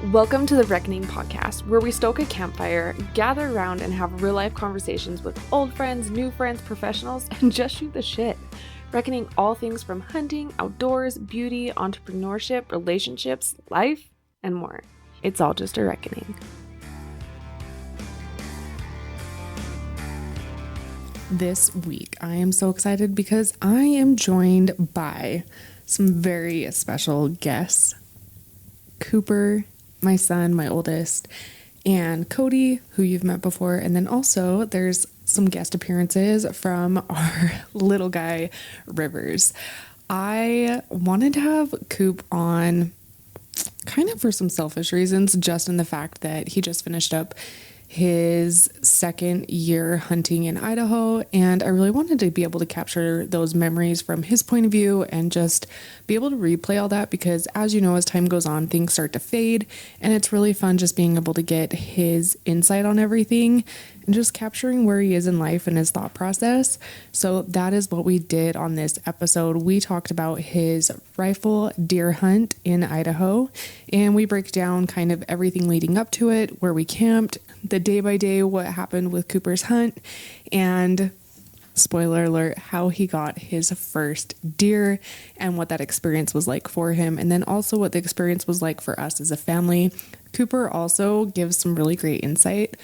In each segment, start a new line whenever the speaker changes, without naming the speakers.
Welcome to the Reckoning podcast, where we stoke a campfire, gather around, and have real-life conversations with old friends, new friends, professionals, and just shoot the shit. Reckoning all things from hunting, outdoors, beauty, entrepreneurship, relationships, life, and more. It's all just a reckoning. This week, I am so excited because I am joined by some very special guests. Kooper, my son, my oldest, and Cody, who you've met before. And then also there's some guest appearances from our little guy, Rivers. I wanted to have Koop on kind of for some selfish reasons, just in the fact that he just finished up his second year hunting in Idaho, and I really wanted to be able to capture those memories from his point of view and just be able to replay all that, because as you know, as time goes on, things start to fade, and it's really fun just being able to get his insight on everything and just capturing where he is in life and his thought process. So that is what we did on this episode. We talked about his rifle deer hunt in Idaho, and we break down kind of everything leading up to it, where we camped, the day by day, what happened with Cooper's hunt, and spoiler alert, how he got his first deer and what that experience was like for him, and then also what the experience was like for us as a family. Kooper also gives some really great insight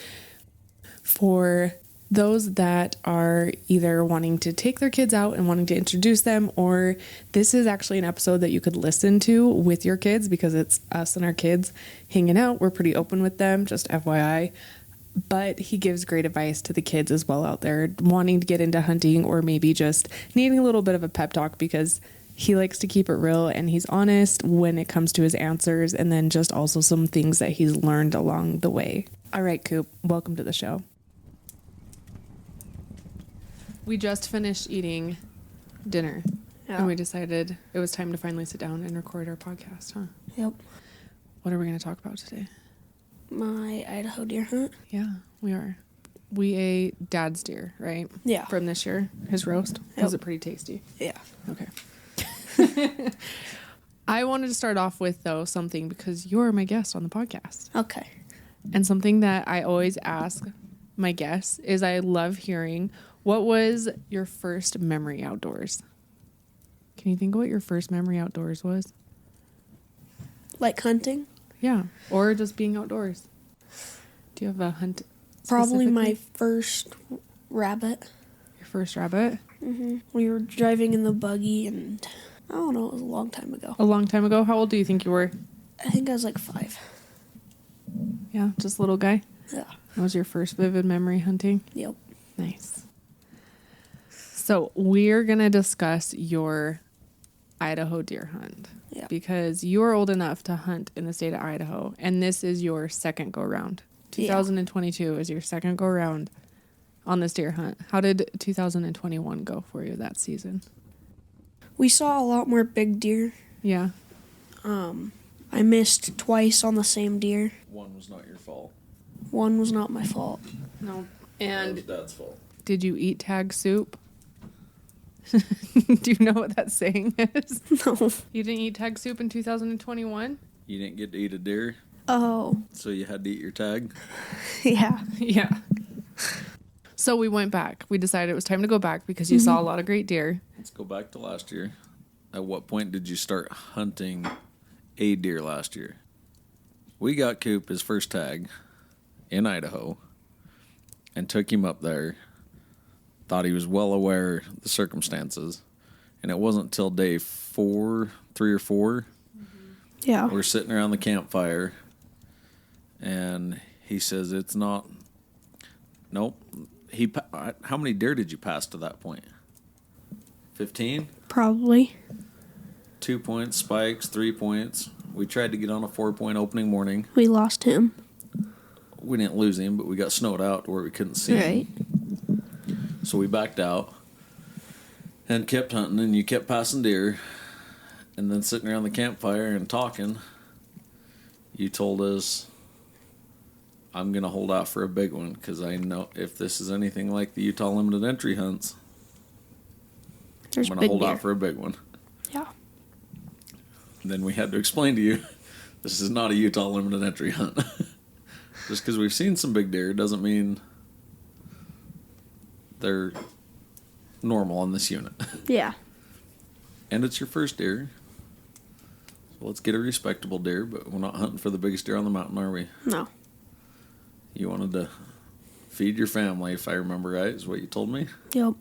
for those that are either wanting to take their kids out and wanting to introduce them, or this is actually an episode that you could listen to with your kids because it's us and our kids hanging out. We're pretty open with them, just FYI. But he gives great advice to the kids as well out there wanting to get into hunting, or maybe just needing a little bit of a pep talk, because he likes to keep it real and he's honest when it comes to his answers, and then just also some things that he's learned along the way. All right, Koop, welcome to the show. We just finished eating dinner, and we decided it was time to finally sit down and record our podcast, huh?
Yep.
What are we going to talk about today?
My Idaho deer hunt.
Yeah, we are. We ate Dad's deer, right?
Yeah.
From this year, his roast.
Yep.
Was it pretty tasty?
Yeah.
Okay. I wanted to start off with, though, something, because you're my guest on the podcast.
Okay.
And something that I always ask my guests is I love hearing, what was your first memory outdoors? Can you think of what your first memory outdoors was?
Like hunting?
Yeah. Or just being outdoors. Do you have a hunt?
Probably my first rabbit.
Your first rabbit?
Mm-hmm. We were driving in the buggy, and I don't know, it was a long time ago.
A long time ago? How old do you think you were?
I think I was like 5.
Yeah, just a little guy?
Yeah.
That was your first vivid memory hunting?
Yep.
Nice. So we're going to discuss your Idaho deer hunt.
Yeah.
Because you're old enough to hunt in the state of Idaho, and this is your second go-round. 2022 is your second go-round on this deer hunt. How did 2021 go for you that season?
We saw a lot more big deer.
Yeah.
I missed twice on the same deer.
One was not your fault.
One was not my fault.
No.
That
And
was Dad's fault.
did you eat tag soup? Do you know what that saying is?
No.
You didn't eat tag soup in 2021?
You didn't get to eat a deer,
Oh.
so you had to eat your tag.
Yeah.
Yeah. So we went back. We decided it was time to go back because you saw a lot of great deer.
Let's go back to last year. At what point did you start hunting a deer last year? We got Koop his first tag in Idaho and took him up there. Thought he was well aware of the circumstances. And it wasn't till day 3 or 4,
Yeah.
we're sitting around the campfire, and he says, it's not... Nope. How many deer did you pass to that point? 15?
Probably.
2 points, spikes, 3 points. We tried to get on a 4-point opening morning.
We lost him.
We didn't lose him, but we got snowed out to where we couldn't see him. So we backed out and kept hunting, and you kept passing deer. And then sitting around the campfire and talking, you told us, I'm going to hold out for a big one, because I know if this is anything like the Utah limited entry hunts, I'm going to hold out for a big one.
Yeah.
Then we had to explain to you This is not a Utah limited entry hunt. Just because we've seen some big deer doesn't mean they're normal on this unit.
Yeah.
And it's your first deer. So let's get a respectable deer, but we're not hunting for the biggest deer on the mountain, are we?
No.
You wanted to feed your family, if I remember right, is what you told me?
Yep.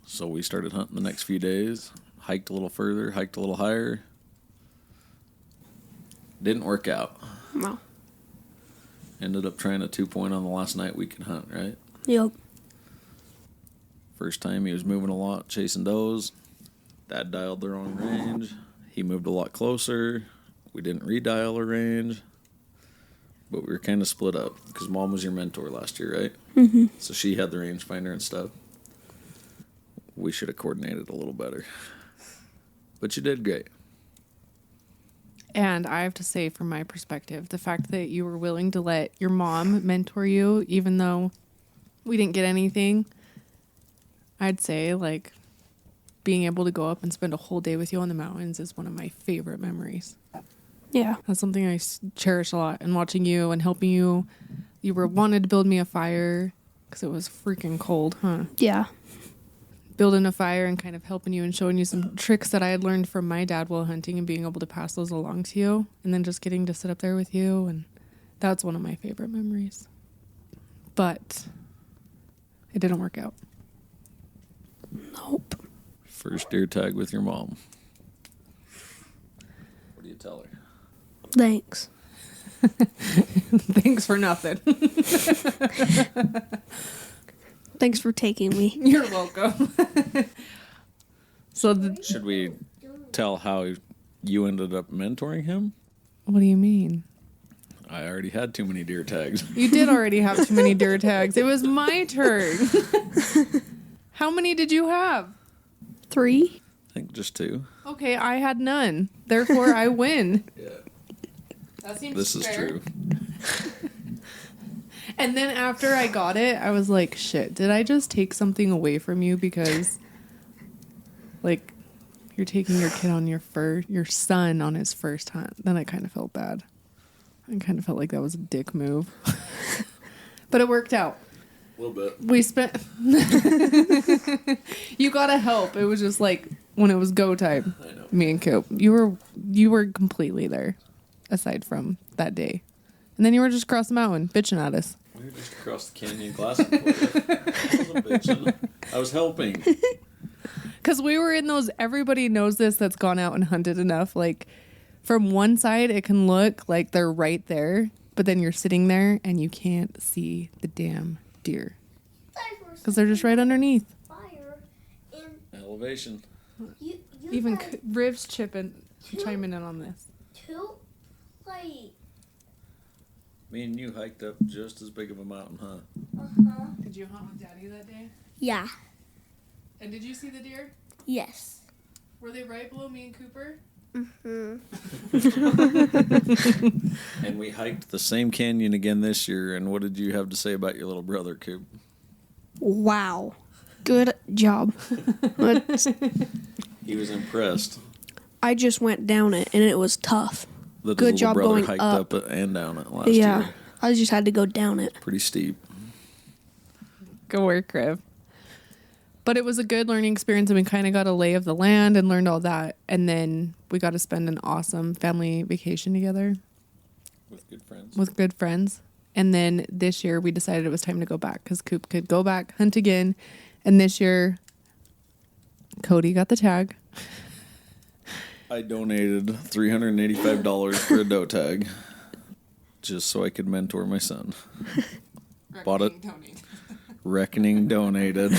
So we started hunting the next few days, hiked a little further, hiked a little higher. Didn't work out.
No.
Ended up trying a 2-point on the last night we could hunt, right?
Yep.
First time he was moving a lot, chasing does. Dad dialed the wrong range. He moved a lot closer. We didn't redial a range. But we were kind of split up because Mom was your mentor last year, right?
Mm-hmm.
So she had the rangefinder and stuff. We should have coordinated a little better. But you did great.
And I have to say, from my perspective, the fact that you were willing to let your mom mentor you, even though we didn't get anything, I'd say, like, being able to go up and spend a whole day with you on the mountains is one of my favorite memories.
Yeah.
That's something I cherish a lot. And watching you and helping you, you were wanted to build me a fire because it was freaking cold, huh?
Yeah.
Building a fire and kind of helping you and showing you some tricks that I had learned from my dad while hunting and being able to pass those along to you. And then just getting to sit up there with you. And that's one of my favorite memories. But it didn't work out.
Nope.
First deer tag with your mom. What do you tell her?
Thanks.
Thanks for nothing.
Thanks for taking me.
You're welcome.
Should we tell how you ended up mentoring him?
What do you mean?
I already had too many deer tags.
You did already have too many deer tags. It was my turn. How many did you have?
3.
I think just 2.
Okay, I had none. Therefore, I win.
Yeah.
That seems
This is
fair.
true.
And then after I got it, I was like, shit, did I just take something away from you because, like, you're taking your kid on your son on his first hunt? Then I kind of felt bad. I kind of felt like that was a dick move. But it worked out.
A little bit.
We spent... You gotta help. It was just like, when it was go time,
I know.
me and Koop, you were completely there, aside from that day. And then you were just across the mountain, bitching at us.
We were just across the canyon glassing for you. I wasn't bitching. I was helping.
Because we were in those, everybody knows this that's gone out and hunted enough. Like, from one side, it can look like they're right there, but then you're sitting there and you can't see the damn deer. Because they're just right underneath.
Elevation.
Even Riv's chiming in on this.
Me and you hiked up just as big of a mountain, huh?
Uh-huh.
Did you hunt with Daddy that day?
Yeah.
And did you see the deer?
Yes.
Were they right below me and Kooper?
Mm-hmm.
And we hiked the same canyon again this year. And what did you have to say about your little brother, Koop?
Wow. Good job.
He was impressed.
I just went down it, and it was tough.
That
Good
his
job
little brother
going
hiked
up.
up and down it last
Yeah.
year.
I just had to go down it.
Pretty steep.
Go work, Riv. But it was a good learning experience, and we kind of got a lay of the land and learned all that. And then we got to spend an awesome family vacation together.
With good friends.
With good friends. And then this year we decided it was time to go back because Koop could go back, hunt again. And this year, Cody got the tag.
I donated $385 for a doe tag just so I could mentor my son. Bought it. Reckoning donated.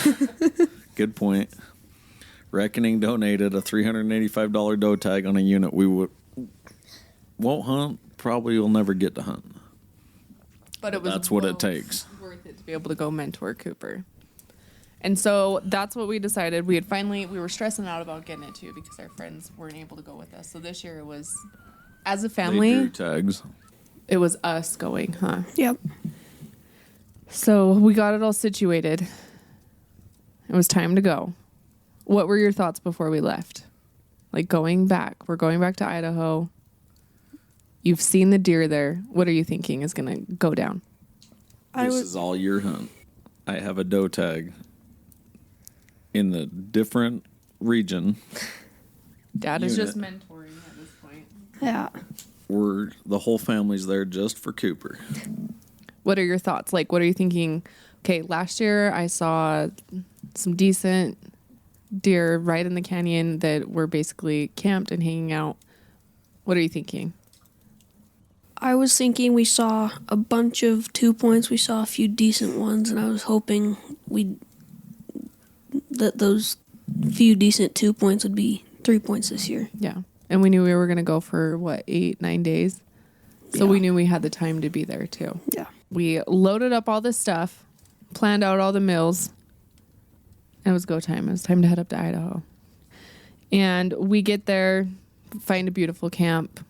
Good point. Reckoning donated a $385 doe tag on a unit we won't hunt. Probably will never get to hunt.
But it was
That's what it takes.
Worth it to be able to go mentor Kooper. And so that's what we decided. We were stressing out about getting it too because our friends weren't able to go with us. So this year it was, as a
They
family,
drew tags.
it was us going, huh?
Yep.
So we got it all situated. It was time to go. What were your thoughts before we left? Like going back. We're going back to Idaho. You've seen the deer there. What are you thinking is going to go down?
This is all your hunt. I have a doe tag in the different region.
Dad is just mentoring at this point.
Yeah.
The whole family's there just for Kooper.
What are your thoughts? Like, what are you thinking? Okay, last year I saw some decent deer right in the canyon that were basically camped and hanging out. What are you thinking?
I was thinking we saw a bunch of 2 points. We saw a few decent ones, and I was hoping that those few decent 2 points would be 3 points this year.
Yeah. And we knew we were going to go for, 8-9 days? So we knew we had the time to be there, too.
Yeah.
We loaded up all this stuff, planned out all the meals, and it was go time. It was time to head up to Idaho. And we get there, find a beautiful camp.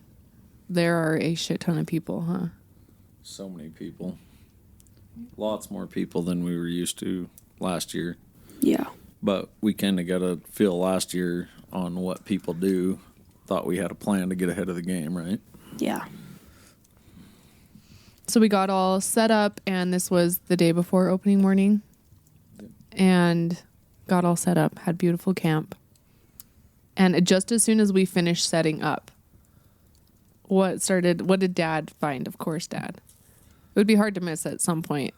There are a shit ton of people, huh?
So many people. Lots more people than we were used to last year.
Yeah.
But we kind of got a feel last year on what people do. Thought we had a plan to get ahead of the game, right?
Yeah.
So we got all set up, and this was the day before opening morning. And got all set up, had beautiful camp. And just as soon as we finished setting up, what did Dad find? Of course, Dad. It would be hard to miss at some point.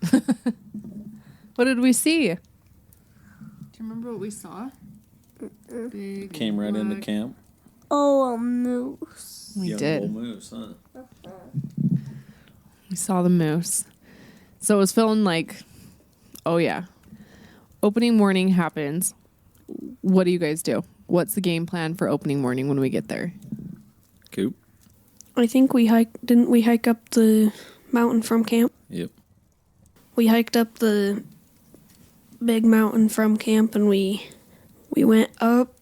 What did we see? Do you remember what we saw? Big
Came right into camp.
Oh, a moose.
We
Young
did.
old moose, huh?
We saw the moose. So it was feeling like, oh yeah. Opening morning happens. What do you guys do? What's the game plan for opening morning when we get there?
Koop.
I think didn't we hike up the mountain from camp?
Yep.
We hiked up the big mountain from camp, and we went up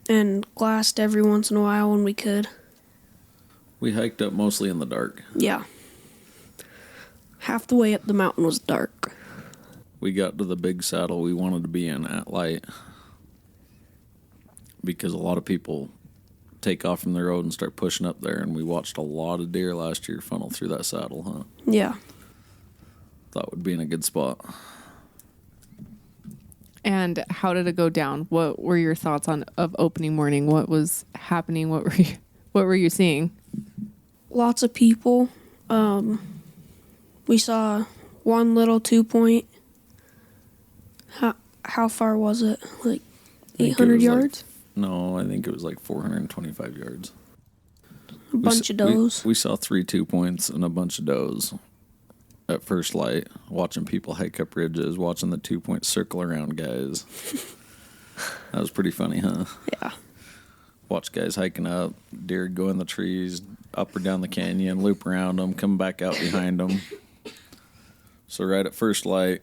and glassed every once in a while when we could.
We hiked up mostly in the dark.
Yeah. Half the way up the mountain was dark.
We got to the big saddle we wanted to be in at light because a lot of people take off from the road and start pushing up there, and we watched a lot of deer last year funnel through that saddle, huh?
Yeah.
Thought would be in a good spot.
And how did it go down? What were your thoughts of opening morning? What was happening? What were you seeing?
Lots of people. We saw one little 2 point. How far was it? Like 800 yards?
No, I think it was like 425 yards.
A bunch of does.
We saw 3 2 points and a bunch of does at first light, watching people hike up ridges, watching the 2 point circle around guys. That was pretty funny, huh?
Yeah.
Watch guys hiking up, deer go in the trees, up or down the canyon, loop around them, come back out behind them. So right at first light,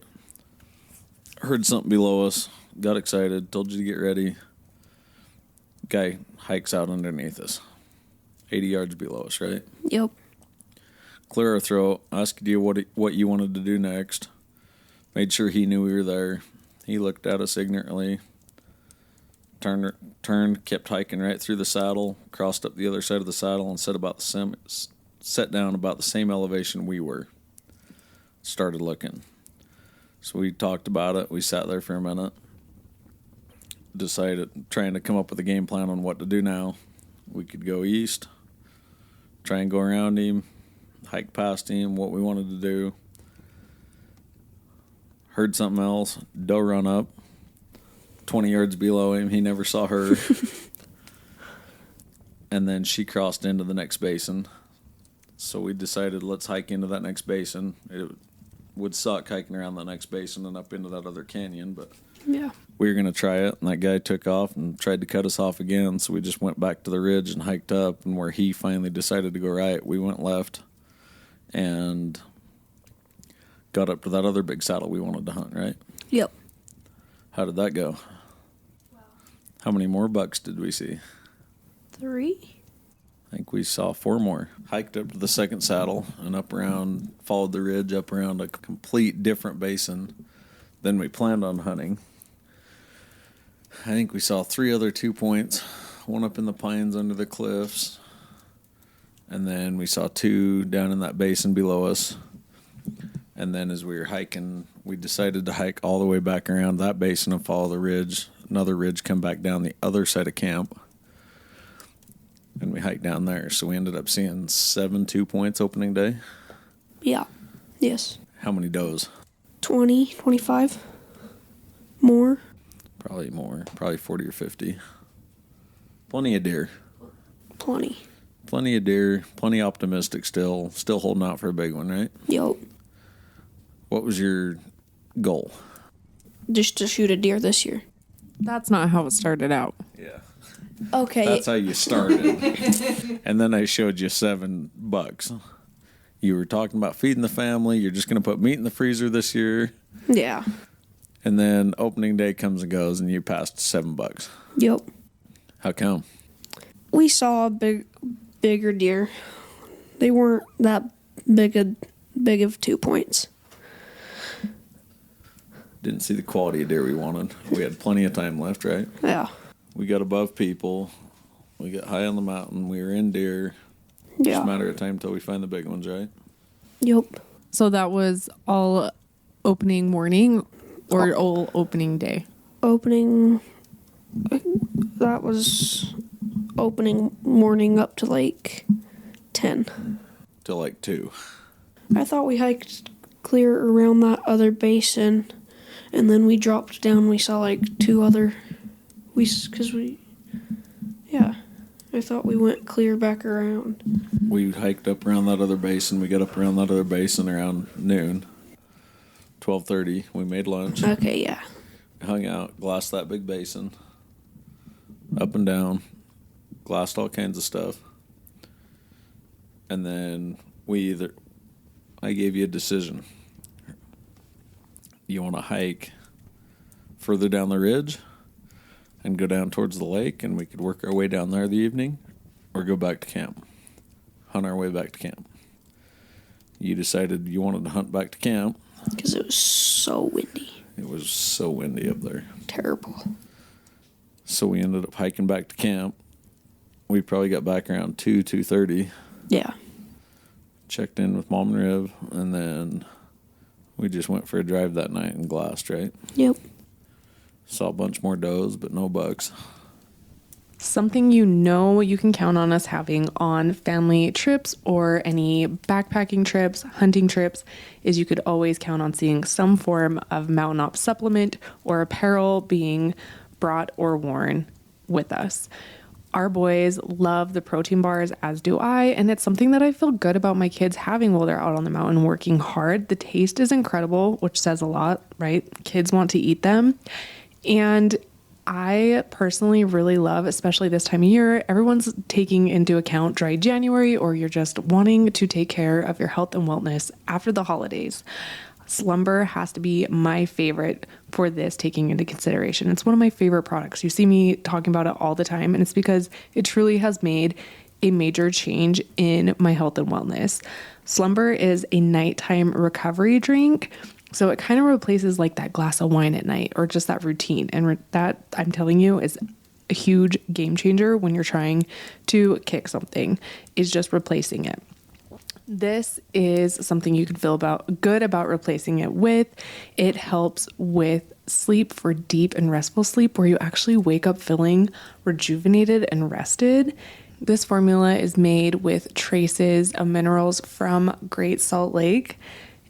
heard something below us, got excited, told you to get ready. Guy hikes out underneath us, 80 yards below us, right?
Yep.
Clear our throat, asked you what you wanted to do next. Made sure he knew we were there. He looked at us ignorantly. Turned, kept hiking right through the saddle, crossed up the other side of the saddle, and sat down about the same elevation we were. Started looking. So we talked about it. We sat there for a minute. Decided, trying to come up with a game plan on what to do now. We could go east, try and go around him, hike past him, what we wanted to do. Heard something else, doe run up, 20 yards below him. He never saw her. And then she crossed into the next basin. So we decided, let's hike into that next basin. It would suck hiking around that next basin and up into that other canyon, but
Yeah.
we were going to try it. And that guy took off and tried to cut us off again. So we just went back to the ridge and hiked up. And where he finally decided to go right, we went left and got up to that other big saddle we wanted to hunt, right?
Yep.
How did that go? How many more bucks did we see?
3?
I think we saw 4 more. Hiked up to the second saddle and up around, followed the ridge up around a complete different basin than we planned on hunting. I think we saw 3 other 2 points, one up in the pines under the cliffs. And then we saw 2 down in that basin below us. And then as we were hiking, we decided to hike all the way back around that basin and follow the ridge. Another ridge, come back down the other side of camp. And we hiked down there. So we ended up seeing 7 2-points opening day.
Yeah. Yes.
How many does?
20, 25. More.
Probably more. Probably 40 or 50. Plenty of deer.
Plenty.
Plenty of deer. Plenty optimistic still. Still holding out for a big one, right?
Yup.
What was your goal?
Just to shoot a deer this year.
That's not how it started out.
Yeah.
Okay.
That's how you started. And then I showed you $7. You were talking about feeding the family. You're just going to put meat in the freezer this year.
Yeah.
And then opening day comes and goes, and you passed $7.
Yep.
How come?
We saw bigger deer. They weren't that big of 2 points.
Didn't see the quality of deer we wanted. We had plenty of time left, right?
Yeah.
We got above people. We got high on the mountain. We were in deer.
Yeah.
Just a matter of time until we find the big ones, right?
Yep.
So that was all opening morning or all opening day?
Opening. That was opening morning up to like 10.
Till like 2.
I thought we hiked clear around that other basin, and then we dropped down. We saw like 2 other. Yeah. I thought we went clear back around.
We hiked up around that other basin. We got up around that other basin around noon. 12:30. We made lunch.
Okay, yeah.
Hung out, glassed that big basin. Up and down. Glassed all kinds of stuff. And then I gave you a decision. You want to hike further down the ridge and go down towards the lake, and we could work our way down there the evening, or go back to camp, hunt our way back to camp. You decided you wanted to hunt back to camp.
Because it was so windy.
It was so windy up there.
Terrible.
So we ended up hiking back to camp. We probably got back around 2:30.
Yeah.
Checked in with Mom and Riv, and then we just went for a drive that night and glassed, right?
Yep.
Saw a bunch more does, but no bucks.
Something you can count on us having on family trips or any backpacking trips, hunting trips, is you could always count on seeing some form of mountain op supplement or apparel being brought or worn with us. Our boys love the protein bars, as do I, and it's something that I feel good about my kids having while they're out on the mountain working hard. The taste is incredible, which says a lot, right? Kids want to eat them. And I personally really love, especially this time of year, everyone's taking into account dry January, or you're just wanting to take care of your health and wellness after the holidays. Slumber has to be my favorite for this, taking into consideration. It's one of my favorite products. You see me talking about it all the time, and it's because it truly has made a major change in my health and wellness. Slumber is a nighttime recovery drink. So it kind of replaces like that glass of wine at night, or just that routine. And that, I'm telling you, is a huge game changer when you're trying to kick something, is just replacing it. This is something you can feel good about replacing it with. It helps with sleep, for deep and restful sleep, where you actually wake up feeling rejuvenated and rested. This formula is made with traces of minerals from Great Salt Lake,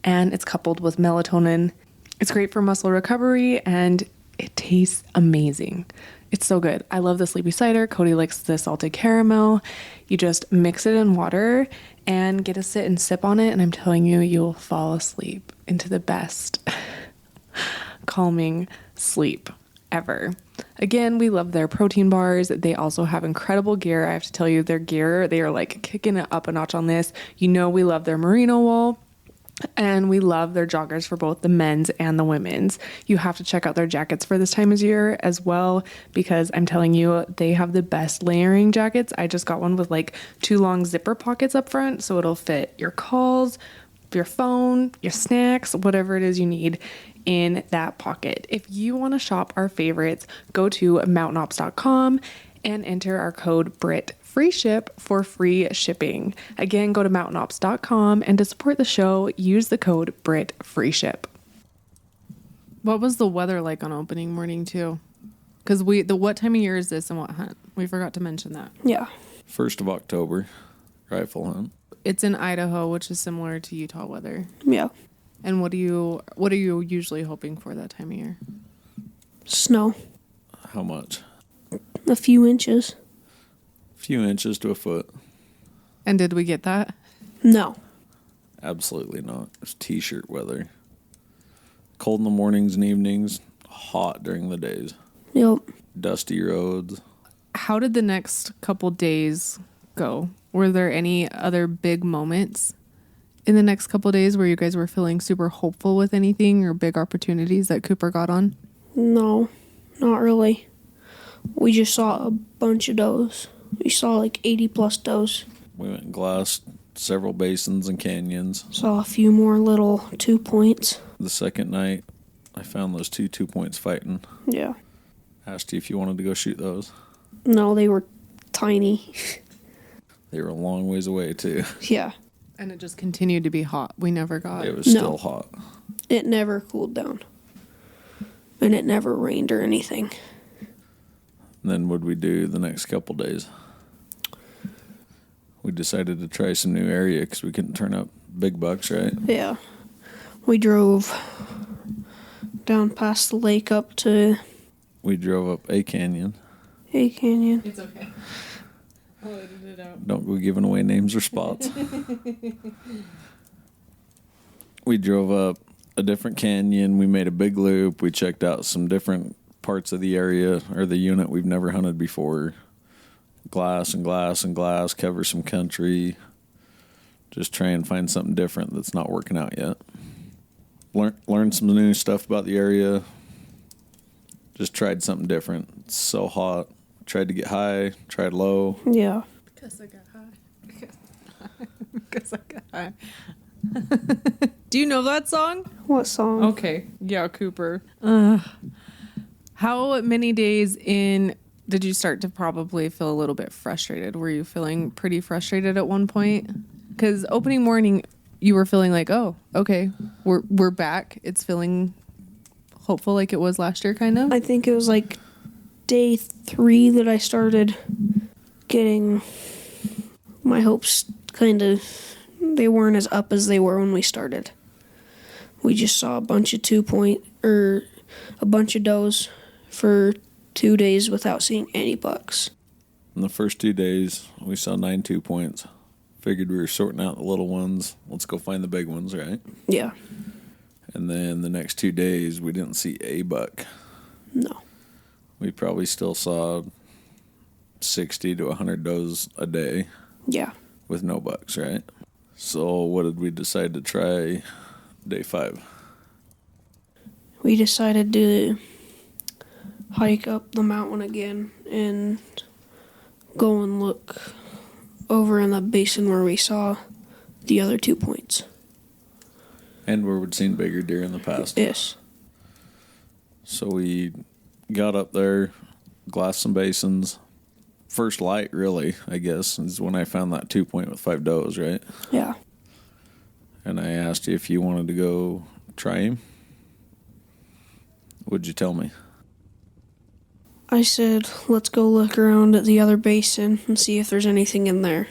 and it's coupled with melatonin. It's great for muscle recovery, and it tastes amazing. It's so good. I love the sleepy cider. Cody likes the salted caramel. You just mix it in water and get to sit and sip on it, and I'm telling you, you'll fall asleep into the best calming sleep ever. Again, we love their protein bars. They also have incredible gear. I have to tell you, their gear, they are like kicking it up a notch on this. You know, we love their merino wool. And we love their joggers for both the men's and the women's. You have to check out their jackets for this time of year as well, because I'm telling you, they have the best layering jackets. I just got one with like 2 long zipper pockets up front, so it'll fit your calls, your phone, your snacks, whatever it is you need in that pocket. If you want to shop our favorites, go to mountainops.com and enter our code BRIT free ship for free shipping. Again, go to mountainops.com, and to support the show, use the code BRIT free ship. What was the weather like on opening morning too? Because what time of year is this and what hunt? We forgot to mention that.
Yeah.
1st of October, rifle hunt.
It's in Idaho, which is similar to Utah weather.
Yeah.
And what are you usually hoping for that time of year?
Snow.
How much?
A few inches.
A few inches to a foot.
And did we get that?
No.
Absolutely not. It's t-shirt weather. Cold in the mornings and evenings. Hot during the days.
Yep.
Dusty roads.
How did the next couple days go? Were there any other big moments in the next couple days where you guys were feeling super hopeful with anything or big opportunities that Cooper got on?
No, not really. We just saw a bunch of does. We saw like 80 plus does.
We went and glassed several basins and canyons.
Saw a few more little 2 points.
The second night, I found those 2 points fighting.
Yeah.
Asked you if you wanted to go shoot those.
No, they were tiny.
They were a long ways away, too.
Yeah.
And it just continued to be hot. We never got
It was still hot.
It never cooled down. And it never rained or anything.
And then what'd we do the next couple days? We decided to try some new area because we couldn't turn up big bucks, right?
Yeah. We drove down past the lake up to
We drove up a canyon.
A Canyon.
It's okay. I'll edit it out.
Don't go giving away names or spots. We drove up a different canyon. We made a big loop. We checked out some different parts of the area or the unit we've never hunted before. Glass and glass and glass, cover some country. Just try and find something different that's not working out yet. Learn some new stuff about the area. Just tried something different. It's so hot. Tried to get high, tried low.
Yeah.
Because I got high. Because I got high. Do you know that song?
What song?
Okay. Yeah, Cooper. How many days in did you start to probably feel a little bit frustrated? Were you feeling pretty frustrated at one point? Because opening morning, you were feeling like, oh, okay, we're back. It's feeling hopeful like it was last year, kind of.
I think it was like day 3 that I started getting my hopes kind of, they weren't as up as they were when we started. We just saw a bunch of a bunch of does for 2 days without seeing any bucks.
In the first 2 days, we saw 9 2-points. Figured we were sorting out the little ones. Let's go find the big ones, right?
Yeah.
And then the next 2 days, we didn't see a buck.
No.
We probably still saw 60 to 100 does a day.
Yeah.
With no bucks, right? So what did we decide to try day 5?
We decided to hike up the mountain again and go and look over in the basin where we saw the other 2 points.
And where we'd seen bigger deer in the past.
Yes.
So we got up there, glassed some basins. First light, really, I guess, is when I found that 2-point with 5 does, right?
Yeah.
And I asked you if you wanted to go try him. What'd you tell me?
I said, let's go look around at the other basin and see if there's anything in there.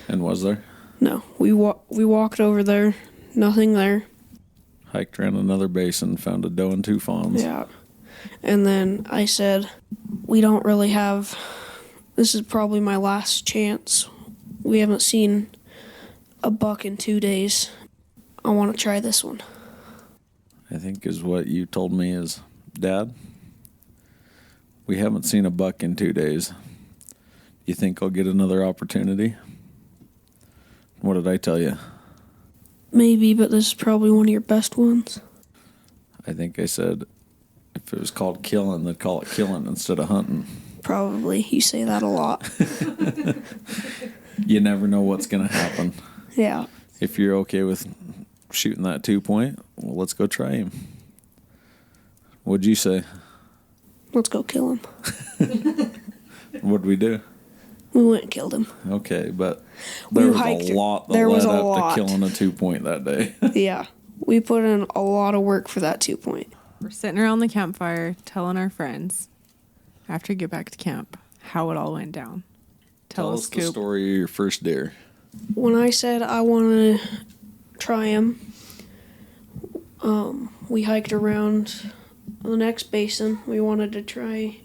And was there?
No. We walked over there. Nothing there.
Hiked around another basin, found a doe and 2 fawns.
Yeah. And then I said, we don't really have... This is probably my last chance. We haven't seen a buck in 2 days. I want to try this one.
I think is what you told me is, Dad, we haven't seen a buck in 2 days. You think I'll get another opportunity? What did I tell you?
Maybe, but this is probably one of your best ones.
I think I said if it was called killing, they'd call it killing instead of hunting.
Probably. You say that a lot.
You never know what's going to happen.
Yeah.
If you're okay with shooting that 2-point, well, let's go try him. What'd you say?
Let's go kill him.
What'd we do?
We went and killed him.
Okay, but there was a lot that led up to killing a 2-point that day.
Yeah. We put in a lot of work for that 2-point.
We're sitting around the campfire telling our friends, after we get back to camp, how it all went down.
Tell us the story of your first deer.
When I said I want to try him, we hiked around the next basin. We wanted to try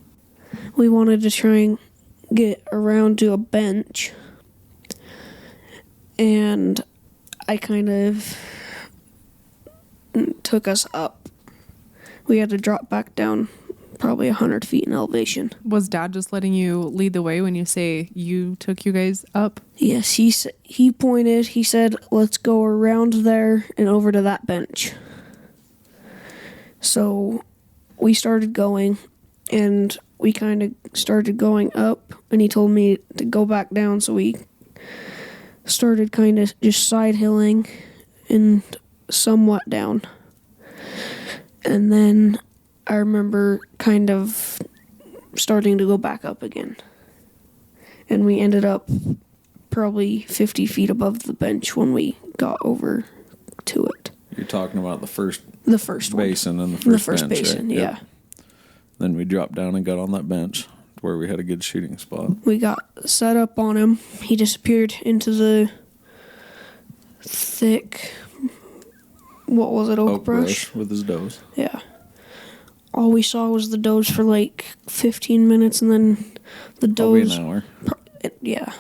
and get around to a bench. And I kind of took us up. We had to drop back down probably 100 feet in elevation.
Was Dad just letting you lead the way when you say you took you guys up?
Yes, he pointed. He said, let's go around there and over to that bench. So we started going, and we kind of started going up, and he told me to go back down, so we started kind of just side-hilling and somewhat down. And then I remember kind of starting to go back up again. And we ended up probably 50 feet above the bench when we got over to it.
You're talking about the first
basin
and the first bench,
basin,
right?
yeah.
Yep. Then we dropped down and got on that bench where we had a good shooting spot.
We got set up on him. He disappeared into the thick, what was it, oak brush?
With his does.
Yeah. All we saw was the does for like 15 minutes, and then the does...
Probably an hour.
Yeah.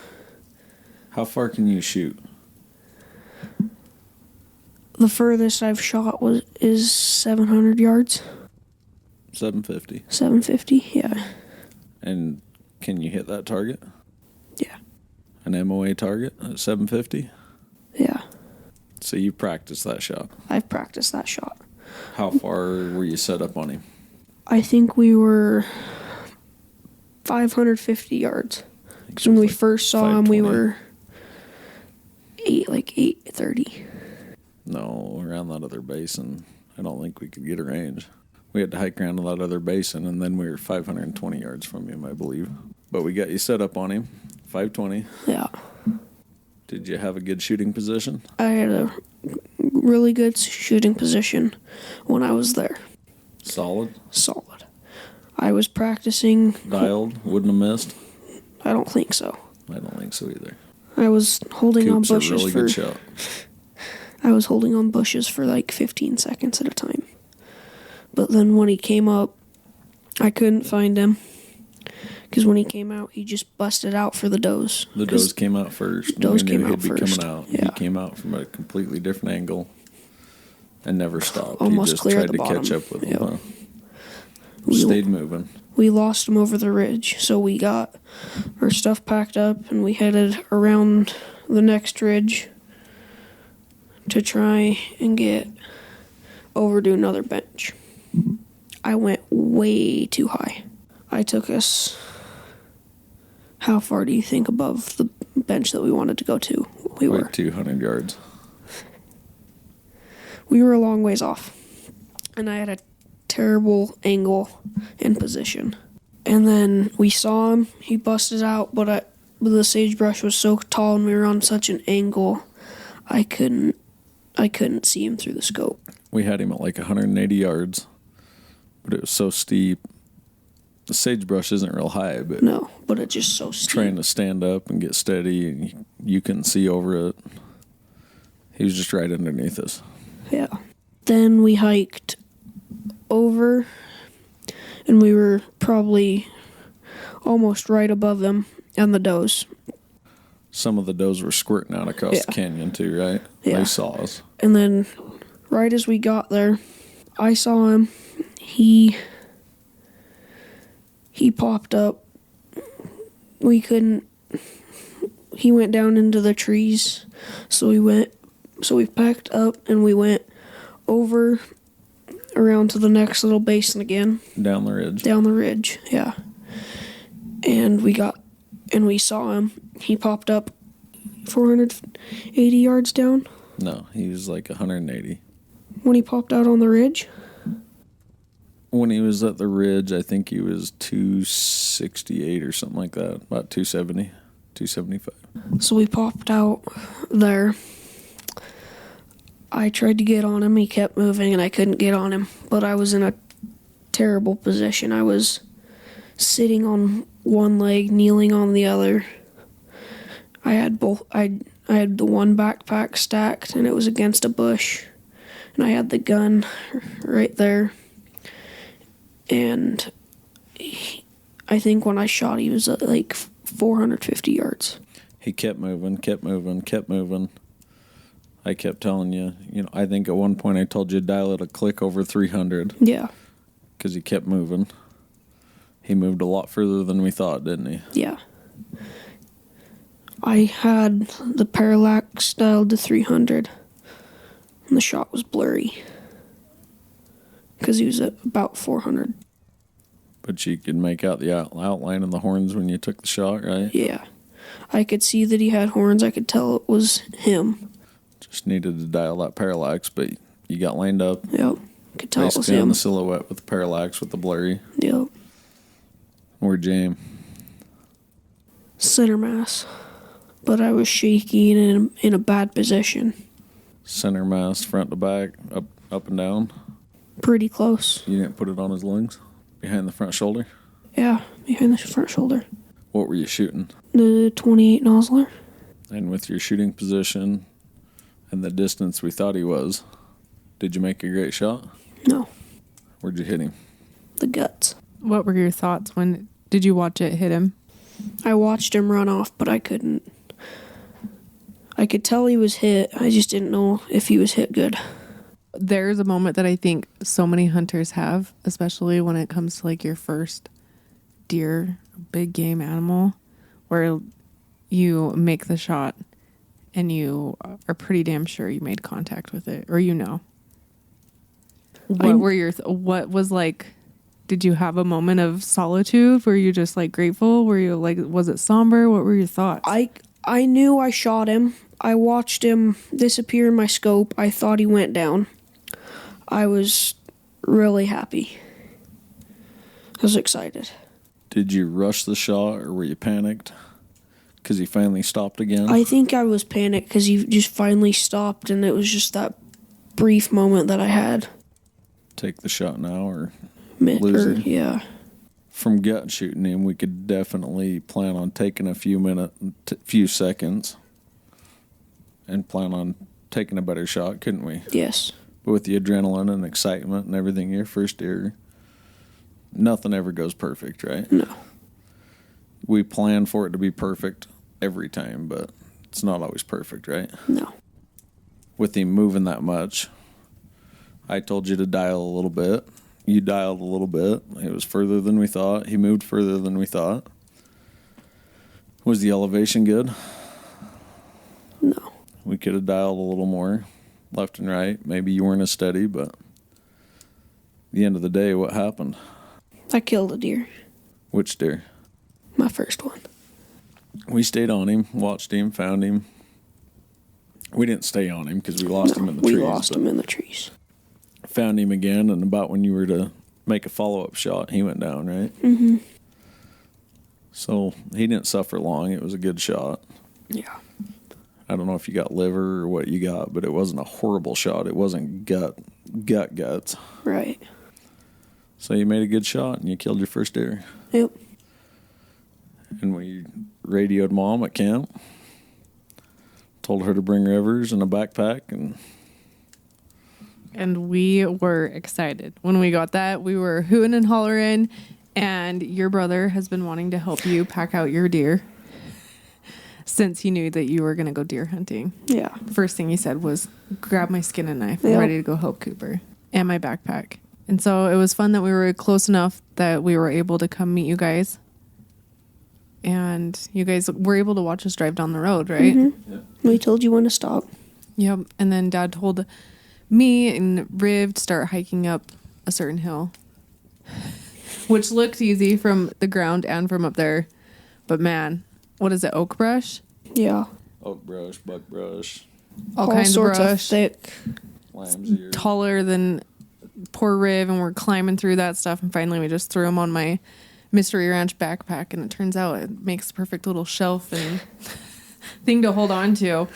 How far can you shoot?
The furthest I've shot is 700 yards.
750.
750, yeah.
And can you hit that target?
Yeah.
An MOA target at 750?
Yeah.
So you practiced that shot?
I've practiced that shot.
How far were you set up on him?
I think we were 550 yards. Because when we first saw him, we were 830.
No, around that other basin, I don't think we could get a range. We had to hike around to that other basin, and then we were 520 yards from him, I believe. But we got you set up on him, 520.
Yeah.
Did you have a good shooting position?
I had a really good shooting position when I was there.
Solid?
Solid. I was practicing.
Dialed? Wouldn't have missed?
I don't think so.
I don't think so either.
I was holding on bushes
a really good shot.
I was holding on bushes for like 15 seconds at a time. But then when he came up, I couldn't find him. Because when he came out, he just busted out for the does.
The does came out first.
Does
we
came
knew
out
he'd be
first.
coming out.
Yeah.
He came out from a completely different angle and never stopped.
Almost
he just
cleared
tried
the
to
bottom.
catch up with
Yep.
him. Huh? Stayed moving.
We lost him over the ridge, so we got our stuff packed up and we headed around the next ridge to try and get over to another bench. I went way too high. I took us... How far do you think above the bench that we wanted to go to? We were
200 yards.
We were a long ways off. And I had a terrible angle and position. And then we saw him. He busted out, but the sagebrush was so tall and we were on such an angle, I couldn't see him through the scope.
We had him at like 180 yards, but it was so steep. The sagebrush isn't real high, but
no, but it's just so steep.
Trying to stand up and get steady, and you couldn't see over it. He was just right underneath us.
Yeah. Then we hiked over, and we were probably almost right above them and the does.
Some of the does were squirting out across the canyon too, right?
Yeah.
They saw us.
And then right as we got there, I saw him. He popped up. He went down into the trees. So we packed up and we went over around to the next little basin again.
Down the ridge.
Down the ridge, yeah. And we saw him. He popped up 480 yards down.
No, he was like 180.
When he popped out on the ridge?
When he was at the ridge, I think he was 268 or something like that, about 270, 275.
So we popped out there. I tried to get on him. He kept moving, and I couldn't get on him. But I was in a terrible position. I was sitting on one leg, kneeling on the other. I had both. I had the one backpack stacked, and it was against a bush. And I had the gun right there. And I think when I shot, he was at like 450 yards.
He kept moving. I kept telling you, I think at one point I told you to dial it a click over 300.
Yeah.
Because he kept moving. He moved a lot further than we thought, didn't he?
Yeah. I had the parallax dialed to 300, and the shot was blurry because he was at about 400.
But you could make out the outline of the horns when you took the shot, right?
Yeah. I could see that he had horns. I could tell it was him.
Just needed to dial that parallax, but you got lined up.
Yep. Could tell it was
basically
him.
On the silhouette with the parallax with the blurry.
Yep.
Where'd you aim?
Center mass. But I was shaky and in a bad position.
Center mass, front to back, up and down.
Pretty close.
You didn't put it on his lungs? Behind the front shoulder?
Yeah, behind the front shoulder.
What were you shooting?
The 28 nozzler.
And with your shooting position and the distance we thought he was, did you make a great shot?
No.
Where'd you hit him?
The guts.
What were your thoughts when did you watch it hit him?
I watched him run off, but I couldn't. I could tell he was hit. I just didn't know if he was hit good.
There's a moment that I think so many hunters have, especially when it comes to like your first deer, big game animal, where you make the shot and you are pretty damn sure you made contact with it, or what was like, did you have a moment of solitude? Were you just like grateful? Were you like, was it somber? What were your thoughts?
I knew I shot him. I watched him disappear in my scope. I thought he went down. I was really happy. I was excited.
Did you rush the shot or were you panicked? Because he finally stopped again?
I think I was panicked because he just finally stopped, and it was just that brief moment that I had.
Take the shot now or lose it?
Yeah.
From gut shooting him, we could definitely plan on taking a few seconds and plan on taking a better shot, couldn't we?
Yes.
But with the adrenaline and excitement and everything, your first deer, nothing ever goes perfect, right?
No.
We plan for it to be perfect every time, but it's not always perfect, right?
No.
With him moving that much, I told you to dial a little bit. You dialed a little bit. It was further than we thought. He moved further than we thought. Was the elevation good?
No.
We could have dialed a little more, left and right. Maybe you weren't as steady, but at the end of the day, what happened?
I killed a deer.
Which deer?
My first one.
We stayed on him, watched him, found him. We didn't stay on him because we lost him in the trees.
We lost him in the trees.
Found him again, and about when you were to make a follow-up shot, he went down, right?
Mm-hmm.
So he didn't suffer long. It was a good shot.
Yeah.
I don't know if you got liver or what you got, but it wasn't a horrible shot. It wasn't guts.
Right.
So you made a good shot, and you killed your first deer.
Yep.
And we radioed Mom at camp, told her to bring rivers and a backpack,
and we were excited. When we got that, we were hooting and hollering, and your brother has been wanting to help you pack out your deer since he knew that you were going to go deer hunting.
Yeah.
The first thing he said was, grab my skin and knife.
Yep.
I'm ready to go help Kooper. And my backpack. And so it was fun that we were close enough that we were able to come meet you guys. And you guys were able to watch us drive down the road, right?
Mm-hmm. Yep. We told you when to stop.
Yep. And then Dad told me and Riv to start hiking up a certain hill, which looked easy from the ground and from up there. But man, what is it, oak brush?
Yeah.
oak brush, buckbrush,
All kinds
sorts
of
of
brush.
thick.
lamb's ear.
Taller than poor Riv, and we're climbing through that stuff, and finally we just threw him on my Mystery Ranch backpack, and it turns out it makes a perfect little shelf and thing to hold on to.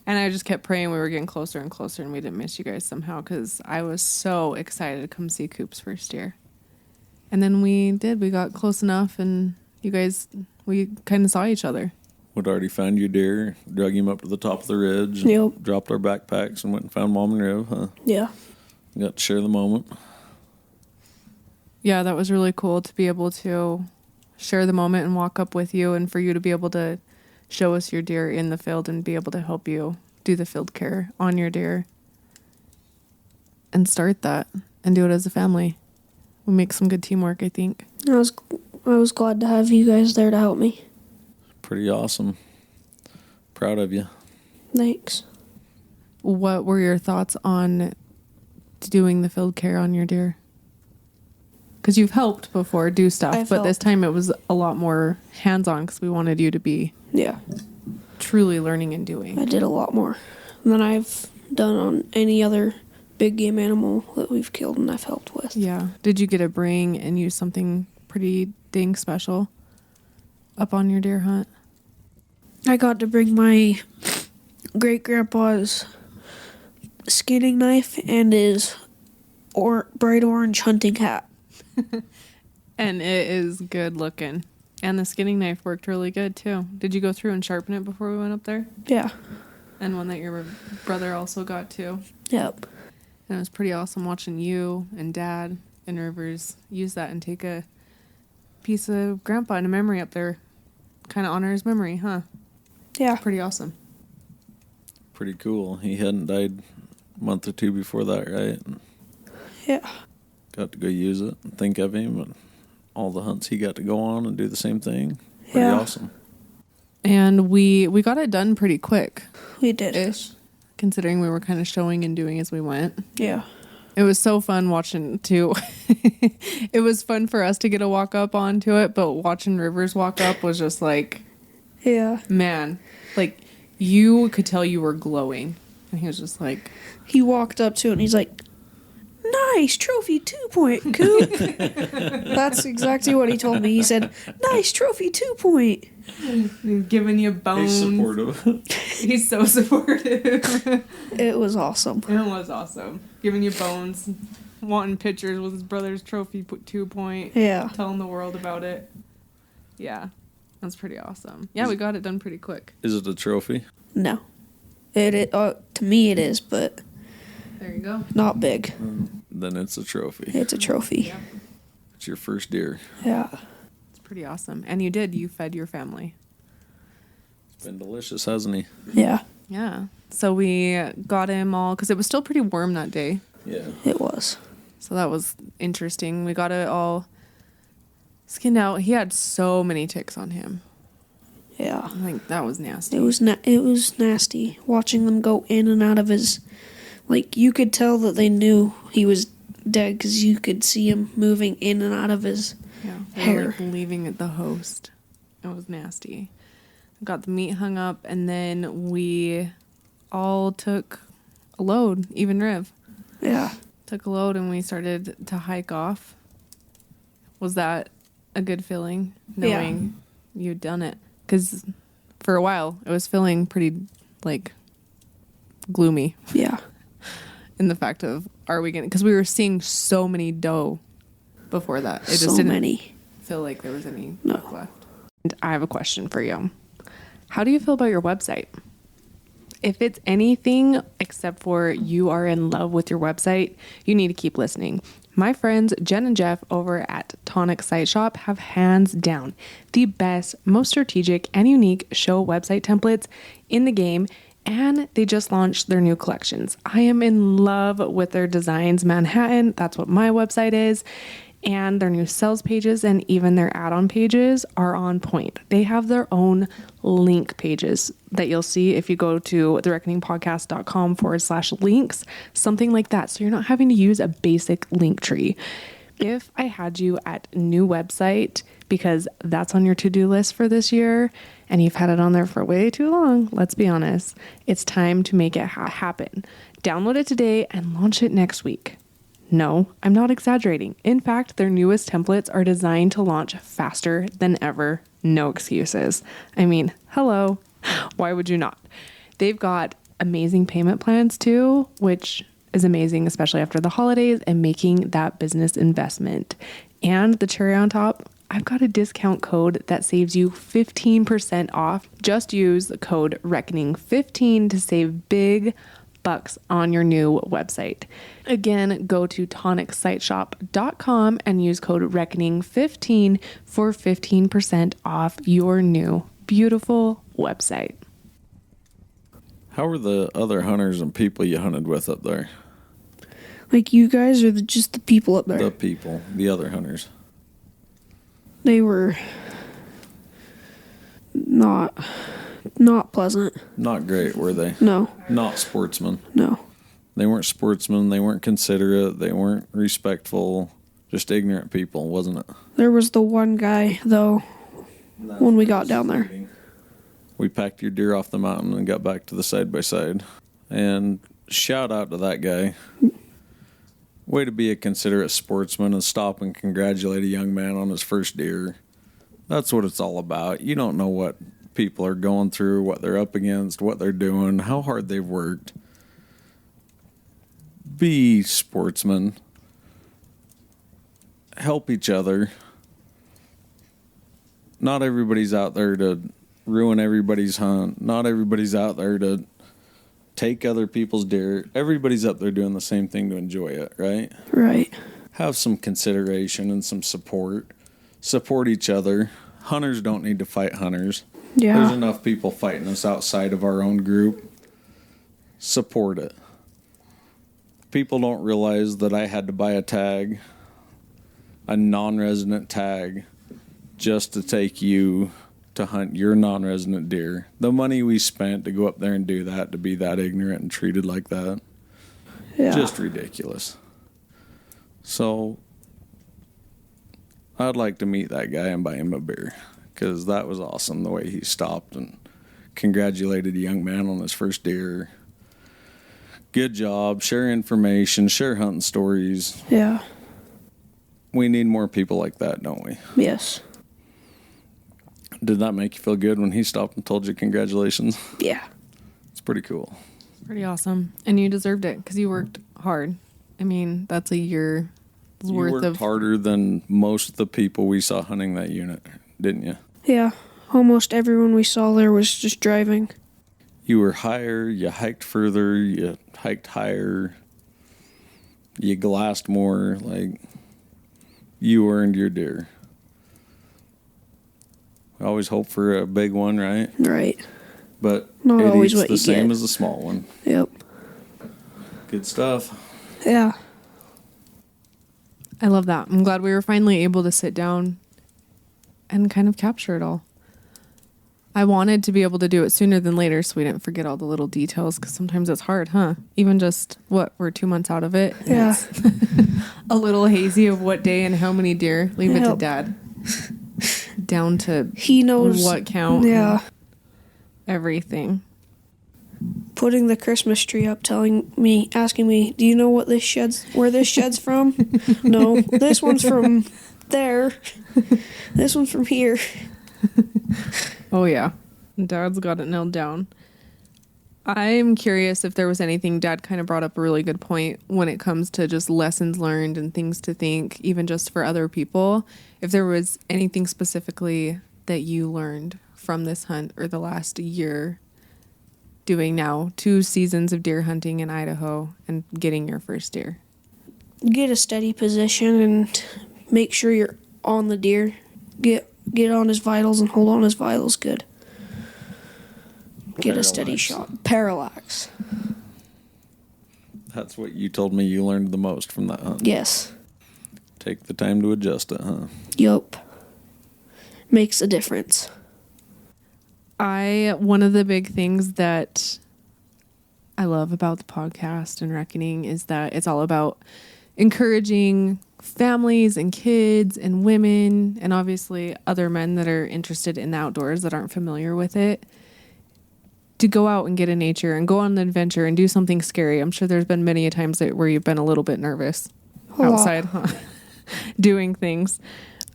And I just kept praying we were getting closer and closer, and we didn't miss you guys somehow, because I was so excited to come see Koop's first deer. And then we did. We got close enough, and you guys, we kind of saw each other.
We'd already found your deer, drug him up to the top of the ridge,
Yep.
dropped our backpacks, and went and found Mom and Riv, huh?
Yeah.
Got to share the moment.
Yeah, that was really cool to be able to share the moment and walk up with you, and for you to be able to show us your deer in the field and be able to help you do the field care on your deer and start that and do it as a family. We make some good teamwork, I think.
I was glad to have you guys there to help me.
Pretty awesome. Proud of you.
Thanks.
What were your thoughts on doing the field care on your deer? Because you've helped before do stuff, but this time it was a lot more hands-on because we wanted you to be truly learning and doing.
I did a lot more than I've done on any other big game animal that we've killed and I've helped with.
Yeah. Did you get to bring and use something pretty dang special up on your deer hunt?
I got to bring my great-grandpa's skinning knife and his bright orange hunting hat.
And it is good looking. And the skinning knife worked really good too. Did you go through and sharpen it before we went up there?
Yeah.
And one that your brother also got too.
Yep.
And it was pretty awesome watching you and Dad and Rivers use that and take a piece of Grandpa in a memory up there. Kind of honor his memory, huh?
Yeah.
Pretty awesome.
Pretty cool. He hadn't died a month or two before that, right?
Yeah.
Got to go use it and think of him and all the hunts he got to go on and do the same thing. Pretty awesome.
And we got it done pretty quick.
We did.
Ish. Considering we were kind of showing and doing as we went.
Yeah.
It was so fun watching too. It was fun for us to get a walk up onto it, but watching Rivers walk up was just like,
yeah,
man, like you could tell you were glowing. And he was just like,
he walked up to it and he's like, nice trophy 2-point, Koop. That's exactly what he told me. He said, nice trophy 2-point.
He's giving you bones.
He's supportive.
He's so supportive.
It was awesome.
It was awesome. Giving you bones, wanting pictures with his brother's trophy 2-point.
Yeah.
Telling the world about it. Yeah. That's pretty awesome. Yeah, we got it done pretty quick.
Is it a trophy?
No. To me it is, but
there you go.
Not big.
Then it's a trophy.
It's a trophy.
Yeah.
It's your first deer.
Yeah.
It's pretty awesome. And you fed your family.
It's been delicious, hasn't he?
Yeah.
Yeah. So we got him all, because it was still pretty warm that day.
Yeah.
It was.
So that was interesting. We got it all skinned out. He had so many ticks on him.
Yeah.
Like, that was nasty.
It was nasty watching them go in and out of his. Like, you could tell that they knew he was dead because you could see him moving in and out of his hair.
Like leaving the host. It was nasty. Got the meat hung up, and then we all took a load, even Riv.
Yeah.
Took a load, and we started to hike off. Was that a good feeling, knowing you'd done it? Because for a while, it was feeling pretty, like, gloomy.
Yeah.
In the fact of, are we going to... Because we were seeing so many doe before that. It just didn't feel like there was any left. And I have a question for you. How do you feel about your website? If it's anything except for you are in love with your website, you need to keep listening. My friends Jen and Jeff over at Tonic Site Shop have hands down the best, most strategic, and unique show website templates in the game, and they just launched their new collections. I am in love with their designs. Manhattan, that's what my website is. And their new sales pages and even their add-on pages are on point. They have their own link pages that you'll see if you go to thereckoningpodcast.com/links, something like that. So you're not having to use a basic link tree. If I had you at new website, because that's on your to-do list for this year, and you've had it on there for way too long, let's be honest, it's time to make it happen. Download it today and launch it next week. No, I'm not exaggerating. In fact, their newest templates are designed to launch faster than ever. No excuses. I mean, hello. Why would you not? They've got amazing payment plans too, which is amazing, especially after the holidays and making that business investment. And the cherry on top, I've got a discount code that saves you 15% off. Just use the code RECKONING15 to save big bucks on your new website. Again, go to tonicsiteshop.com and use code RECKONING15 for 15% off your new beautiful website.
How were the other hunters and people you hunted with up there?
Like you guys or just the people up there?
The people, the other hunters.
They were not pleasant.
Not great, were they?
No.
Not sportsmen.
No.
They weren't sportsmen. They weren't considerate. They weren't respectful. Just ignorant people, wasn't it?
There was the one guy, though, when we got down there.
We packed your deer off the mountain and got back to the side-by-side. And shout out to that guy. Way to be a considerate sportsman and stop and congratulate a young man on his first deer. That's what it's all about. You don't know what people are going through, what they're up against, what they're doing, how hard they've worked. Be sportsmen. Help each other. Not everybody's out there to ruin everybody's hunt. Not everybody's out there to take other people's deer. Everybody's up there doing the same thing to enjoy it, right?
Right.
Have some consideration and some support. Support each other. Hunters don't need to fight hunters.
Yeah.
There's enough people fighting us outside of our own group. Support it. People don't realize that I had to buy a tag, a non-resident tag, just to take you to hunt your non-resident deer. The money we spent to go up there and do that, to be that ignorant and treated like that, just ridiculous. So I'd like to meet that guy and buy him a beer, because that was awesome, the way he stopped and congratulated a young man on his first deer. Good job. Share information. Share hunting stories.
Yeah.
We need more people like that, don't we?
Yes.
Did that make you feel good when he stopped and told you congratulations?
Yeah.
It's pretty cool.
Pretty awesome. And you deserved it because you worked hard. I mean, that's a year's worth of...
You worked harder than most of the people we saw hunting that unit, didn't you?
Yeah. Almost everyone we saw there was just driving.
You were higher, you hiked further, you hiked higher, you glassed more, like, you earned your deer. I always hope for a big one, right?
Right.
But
not always what
the
you
same
get.
as a small one.
Yep.
Good stuff.
Yeah.
I love that. I'm glad we were finally able to sit down and kind of capture it all. I wanted to be able to do it sooner than later so we didn't forget all the little details, because sometimes it's hard, huh? Even just, we're 2 months out of it.
Yeah.
It's a little hazy of what day and how many deer. Leave it to Dad. Down to
he knows
what count.
Yeah.
Everything.
Putting the Christmas tree up, asking me, do you know where this shed's from? No, this one's from there. This one's from here.
Oh, yeah. Dad's got it nailed down. I'm curious if there was anything. Dad kind of brought up a really good point when it comes to just lessons learned and things to think, even just for other people. If there was anything specifically that you learned from this hunt or the last year doing now 2 seasons of deer hunting in Idaho and getting your first deer.
Get a steady position and make sure you're on the deer. Get on his vitals and hold on his vitals good. Get a steady shot. Parallax.
That's what you told me you learned the most from that hunt.
Yes.
Take the time to adjust it, huh?
Yup. Makes a difference.
One of the big things that I love about the podcast and Reckoning is that it's all about encouraging families and kids and women and obviously other men that are interested in the outdoors that aren't familiar with it to go out and get in nature and go on an adventure and do something scary. I'm sure there's been many a times where you've been a little bit nervous. outside doing things.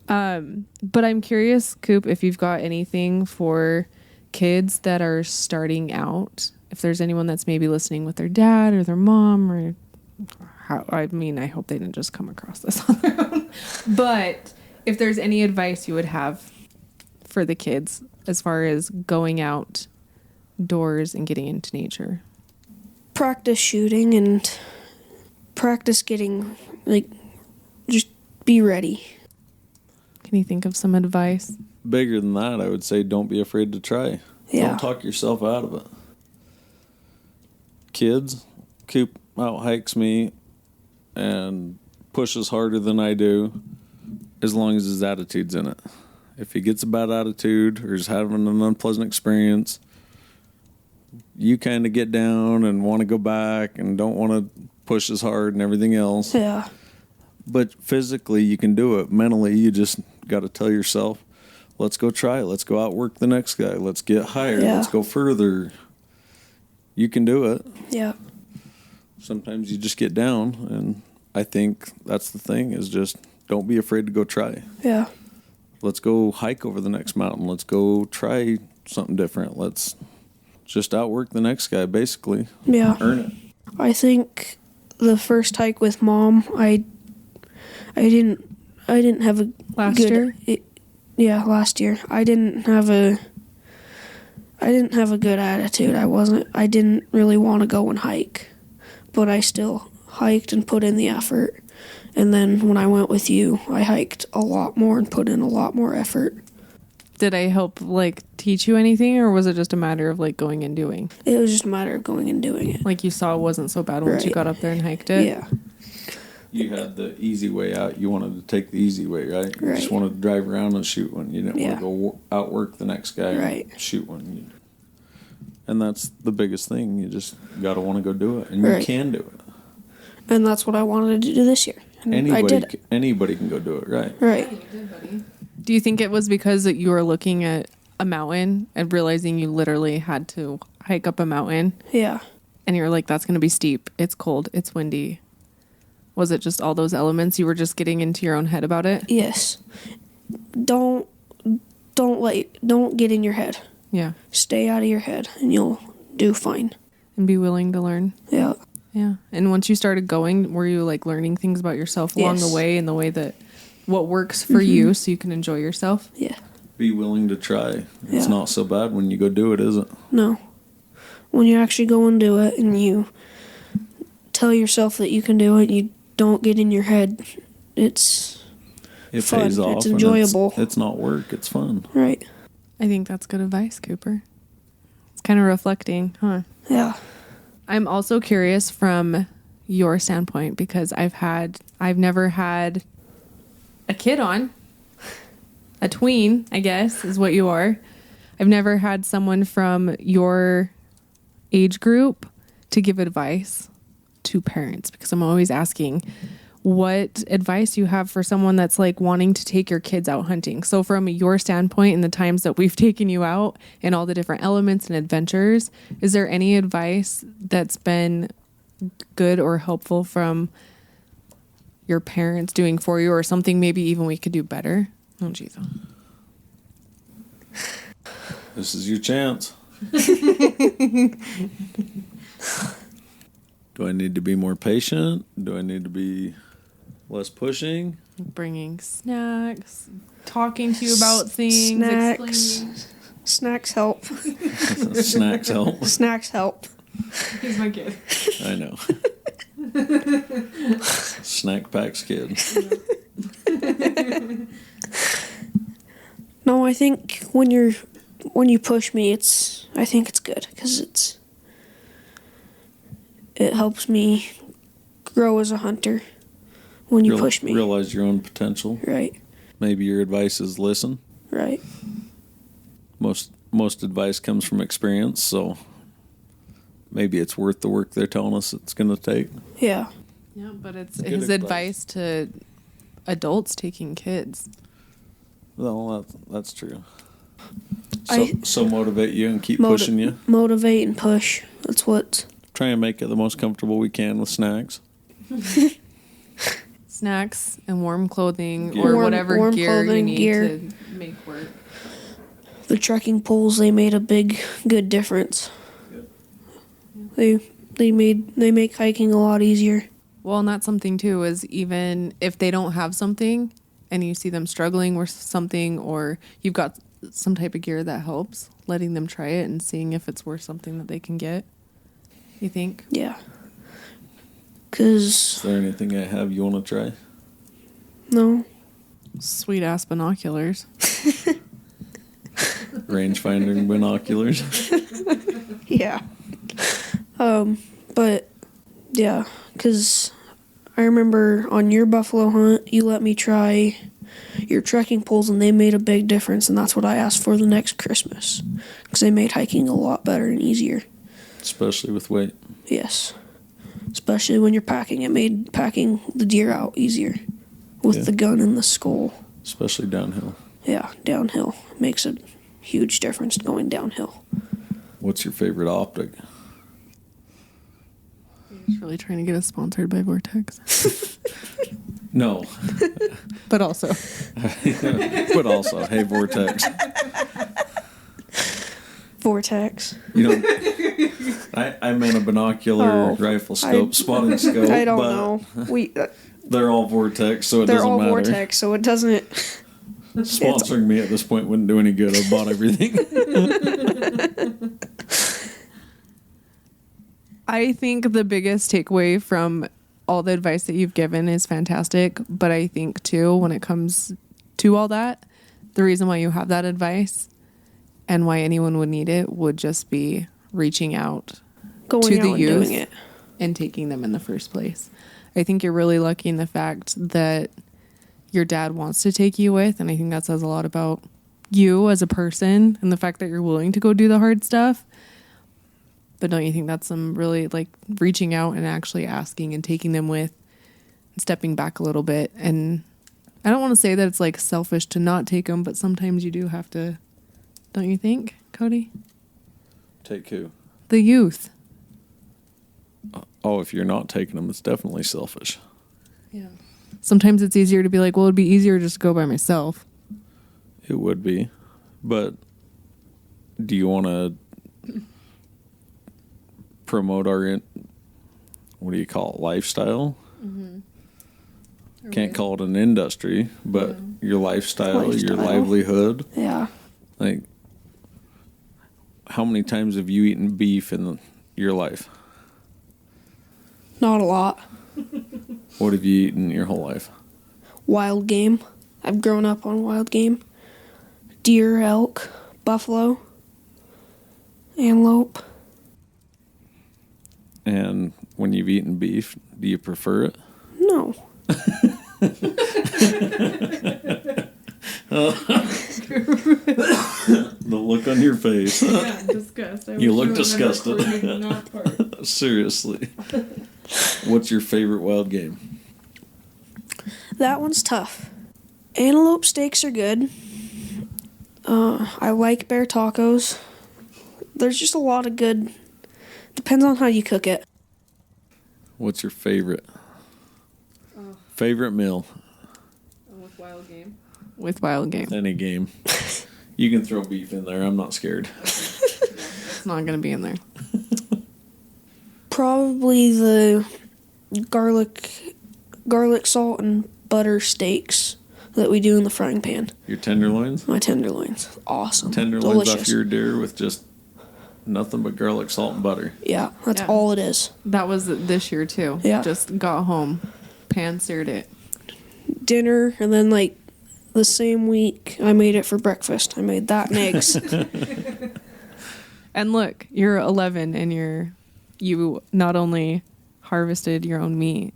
But I'm curious, Koop, if you've got anything for kids that are starting out, if there's anyone that's maybe listening with their dad or their mom, or I hope they didn't just come across this on their own. But if there's any advice you would have for the kids as far as going out doors and getting into nature.
Practice shooting and practice getting, just be ready.
Can you think of some advice?
Bigger than that, I would say don't be afraid to try.
Yeah.
Don't talk yourself out of it. Kids, Koop out hikes me and pushes harder than I do as long as his attitude's in it. If he gets a bad attitude or is having an unpleasant experience, you kind of get down and want to go back and don't want to push as hard and everything else.
Yeah.
But physically, you can do it. Mentally, you just got to tell yourself, let's go try it. Let's go outwork the next guy. Let's get higher.
Yeah.
Let's go further. You can do it.
Yeah.
Sometimes you just get down, and I think that's the thing, is just don't be afraid to go try.
Yeah.
Let's go hike over the next mountain. Let's go try something different. Let's just outwork the next guy, basically.
Yeah.
Earn it.
I think the first hike with Mom, I didn't have a
Last
good,
year?
Last year. I didn't have a good attitude. I didn't really want to go and hike, but I still hiked and put in the effort. And then when I went with you, I hiked a lot more and put in a lot more effort.
Did I help teach you anything, or was it just a matter of going and doing?
It was just a matter of going and doing it.
You saw it wasn't so bad once you
Right.
got up there and hiked it?
Yeah.
You had the easy way out. You wanted to take the easy way, right? You just
Right.
wanted to drive around and shoot one. You didn't
Yeah.
want to go outwork the next guy
Right.
and shoot one. And that's the biggest thing. You just got to want to go do it. And
Right.
you can do it.
And that's what I wanted to do this year. And I did it.
Anybody can go do it, right?
Right.
Do you think it was because that you were looking at a mountain and realizing you literally had to hike up a mountain?
Yeah.
And you're like, that's going to be steep. It's cold. It's windy. Was it just all those elements? You were just getting into your own head about it?
Yes. Don't get in your head.
Yeah.
Stay out of your head and you'll do fine.
And be willing to learn.
Yeah.
Yeah. And once you started going, were you learning things about yourself along the
Yes.
way, and the way that what works for you so you can enjoy yourself?
Yeah.
Be willing to try. It's
Yeah.
not so bad when you go do it, is it?
No. When you actually go and do it and you tell yourself that you can do it, you don't get in your head,
It
fun.
pays off.
It's
and
enjoyable.
It's not work. It's fun.
right.
I think that's good advice, Kooper. It's kind of reflecting, huh?
Yeah.
I'm also curious from your standpoint, because I've never had a kid on. A tween, I guess, is what you are. I've never had someone from your age group to give advice to parents, because I'm always asking what advice you have for someone that's wanting to take your kids out hunting. So from your standpoint, in the times that we've taken you out and all the different elements and adventures, is there any advice that's been good or helpful from your parents doing for you, or something maybe even we could do better? Oh, geez.
This is your chance. Do I need to be more patient? Do I need to be less pushing?
Bringing snacks, talking to you about things,
Snacks.
explaining.
Snacks help.
Snacks help.
Snacks help.
He's my kid.
I know. Snack packs kid.
No, I think when you push me, I think it's good, because it helps me grow as a hunter when you push me.
Realize your own potential.
Right.
Maybe your advice is listen.
Right.
Most advice comes from experience, so maybe it's worth the work they're telling us it's going to take.
Yeah.
Yeah, but it's
Good
his
advice.
advice to adults taking kids.
Well, that's true.
I-
So motivate you and keep pushing you.
Motivate and push. That's what.
Try and make it the most comfortable we can with snacks.
snacks and warm clothing
Gear.
or whatever
Warm
gear you
clothing,
need
gear.
to make work.
The trekking poles, they made a good difference. They make hiking a lot easier.
Well, and that's something too, is even if they don't have something and you see them struggling with something, or you've got some type of gear that helps, letting them try it and seeing if it's worth something that they can get. You think?
Yeah. 'Cause
Is there anything I have you want to try?
no.
Sweet ass binoculars.
Rangefinder binoculars.
Yeah. But yeah, 'cause I remember on your buffalo hunt, you let me try your trekking poles, and they made a big difference, and that's what I asked for the next Christmas, 'cause they made hiking a lot better and easier.
Especially with weight.
Yes. Especially when you're packing. It made packing the deer out easier with the gun and the skull.
Especially downhill.
Yeah, downhill. Makes a huge difference going downhill.
What's your favorite optic?
He's really trying to get us sponsored by Vortex.
No.
But also.
But also, hey, Vortex.
Vortex.
You know, I meant a binocular rifle scope, spotting scope.
I don't
but
know.
They're all Vortex, so
They're
doesn't
all
matter.
Vortex, so it doesn't.
Sponsoring me at this point wouldn't do any good. I bought everything.
I think the biggest takeaway from all the advice that you've given is fantastic. But I think, too, when it comes to all that, the reason why you have that advice and why anyone would need it would just be reaching out
Going
to
out
the
and
youth
doing it.
and taking them in the first place. I think you're really lucky in the fact that your dad wants to take you with, and I think that says a lot about you as a person and the fact that you're willing to go do the hard stuff. But don't you think that's some really, like, reaching out and actually asking and taking them with and stepping back a little bit? And I don't want to say that it's, like, selfish to not take them, but sometimes you do have to, don't you think, Cody?
Take who?
The youth.
Oh, if you're not taking them, it's definitely selfish.
Yeah. Sometimes it's easier to be like, well, it'd be easier just to go by myself.
It would be. But do you want to promote our, what do you call it, lifestyle? Mm-hmm. Can't call it an industry, but your lifestyle, your livelihood.
Yeah.
Like, how many times have you eaten beef in your life?
Not a lot.
What have you eaten your whole life?
Wild game. I've grown up on wild game. Deer, elk, buffalo, antelope.
And when you've eaten beef, do you prefer it?
No.
The look on your face.
Yeah, disgust.
You look disgusted. Seriously. What's your favorite wild game?
That one's tough. Antelope steaks are good. I like bear tacos. There's just a lot of good. Depends on how you cook it.
What's your favorite? Favorite meal?
With wild game. With wild game.
Any game. You can throw beef in there. I'm not scared.
It's not going to be in there.
Probably the garlic, salt, and butter steaks that we do in the frying pan.
Your tenderloins?
My tenderloins. Awesome.
Tenderloins
Delicious.
off your deer with just nothing but garlic, salt, and butter.
Yeah, that's
Yeah.
all it is.
That was this year, too.
Yeah.
Just got home. Pan seared it.
Dinner, and then like the same week I made it for breakfast. I made that and eggs.
And look, you're 11 and you not only harvested your own meat,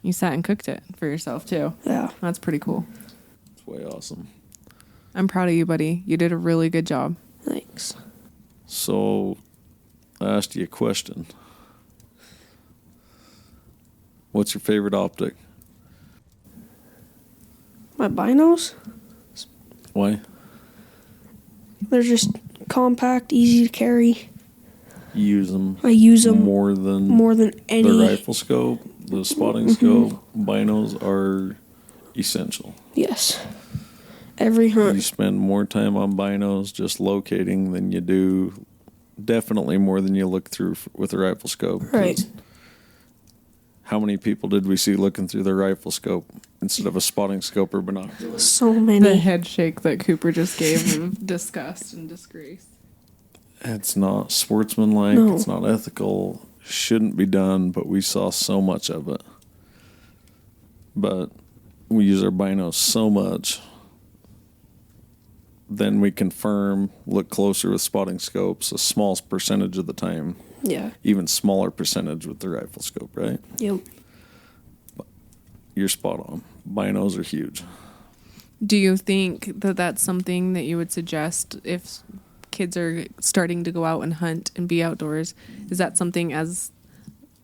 you sat and cooked it for yourself too.
Yeah.
That's pretty cool.
It's way awesome.
I'm proud of you, buddy. You did a really good job.
Thanks.
So, I asked you a question. What's your favorite optic?
My binos,
Why?
they're just compact, easy to carry.
You use them
I use them
more than
more than any.
the rifle scope? the spotting scope, binos are essential.
Yes. Every hunt.
You spend more time on binos just locating than you do, definitely more than you look through with a rifle scope.
Right.
How many people did we see looking through their rifle scope instead of a spotting scope or binoculars?
So many.
The head shake that Kooper just gave of disgust and disgrace.
It's not sportsmanlike.
No.
It's not ethical. Shouldn't be done, but we saw so much of it. But we use our binos so much. Then we confirm, look closer with spotting scopes, a small percentage of the time.
Yeah.
Even smaller percentage with the rifle scope, right?
Yep.
You're spot on. Binos are huge.
Do you think that that's something that you would suggest if kids are starting to go out and hunt and be outdoors? Is that something as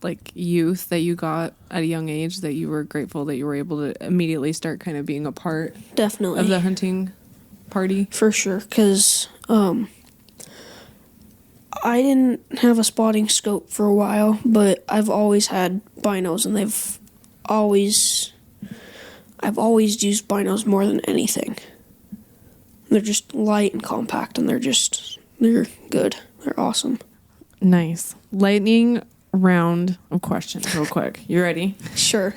like youth that you got at a young age that you were grateful that you were able to immediately start kind of being a part
Definitely.
of the hunting party?
For sure, because I didn't have a spotting scope for a while, but I've always had binos, and I've always used binos more than anything. They're just light and compact, and they're good. They're awesome.
Nice. Lightning round of questions real quick. You ready?
Sure.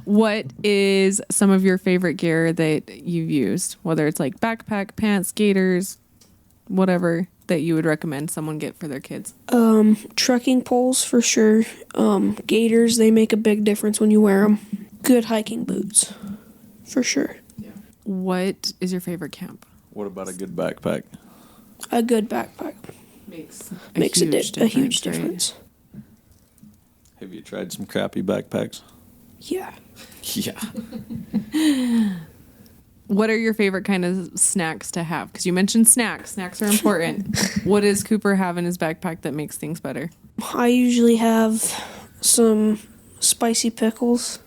What is some of your favorite gear that you've used? Whether it's like backpack, pants, gaiters, whatever that you would recommend someone get for their kids.
Trekking poles for sure. Gaiters, they make a big difference when you wear them. Good hiking boots, for sure.
Yeah. What is your favorite camp?
What about a good backpack?
A good backpack
Makes
a huge difference.
Have you tried some crappy backpacks?
Yeah.
Yeah.
What are your favorite kind of snacks to have? Because you mentioned snacks. Snacks are important. What does Kooper have in his backpack that makes things better?
I usually have some spicy pickles.